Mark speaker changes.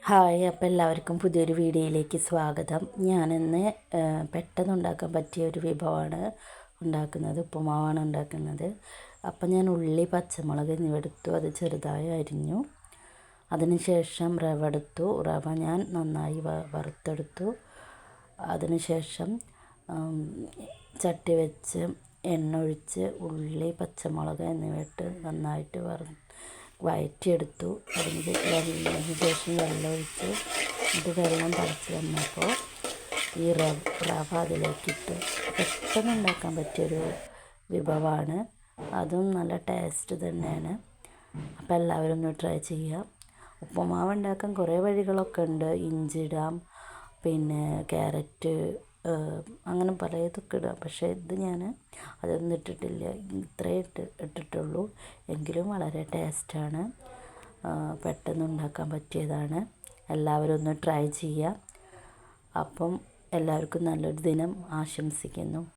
Speaker 1: Hi, അപ്പോൾ എല്ലാവർക്കും പുതിയൊരു വീഡിയോയിലേക്ക് സ്വാഗതം. ഞാനിന്ന് പെട്ടെന്ന് ഉണ്ടാക്കാൻ പറ്റിയ ഒരു വിഭവമാണ് ഉണ്ടാക്കുന്നത്. ഉപ്പുമാവാണ് ഉണ്ടാക്കുന്നത്. അപ്പം ഞാൻ ഉള്ളി, പച്ചമുളക് എന്നിവ എടുത്തു. അത് ചെറുതായി അരിഞ്ഞു. അതിനുശേഷം റവ എടുത്തു. റവ ഞാൻ നന്നായി വറുത്തെടുത്തു. അതിനുശേഷം ചട്ടി വെച്ച് എണ്ണ ഒഴിച്ച് ഉള്ളി, പച്ചമുളക് എന്നിവ ഇട്ട് നന്നായിട്ട് വഴറ്റിയെടുത്തു. അതിന് ശേഷം വെള്ളം ഒഴിച്ച് ഇത് വെള്ളം തിളച്ച് വന്നപ്പോൾ ഈ റവ അതിലേക്കിട്ട് പെട്ടെന്ന് ഉണ്ടാക്കാൻ പറ്റിയൊരു വിഭവമാണ്. അതും നല്ല ടേസ്റ്റ് തന്നെയാണ്. അപ്പോൾ എല്ലാവരും ഒന്ന് ട്രൈ ചെയ്യുക. ഉപ്പുമാവ് ഉണ്ടാക്കാൻ കുറേ വഴികളൊക്കെ ഉണ്ട്. ഇഞ്ചി ഇടാം, പിന്നെ ക്യാരറ്റ്, അങ്ങനെ പലതൊക്കെ ഇടാം. പക്ഷേ ഇത് ഞാൻ അതൊന്നും ഇട്ടിട്ടില്ല. ഇത്രയേ ഇട്ടിട്ടുള്ളൂ. എങ്കിലും വളരെ ടേസ്റ്റാണ്. പെട്ടെന്ന് ഉണ്ടാക്കാൻ പറ്റിയതാണ്. എല്ലാവരും ഒന്ന് ട്രൈ ചെയ്യുക. അപ്പം എല്ലാവർക്കും നല്ലൊരു ദിനം ആശംസിക്കുന്നു.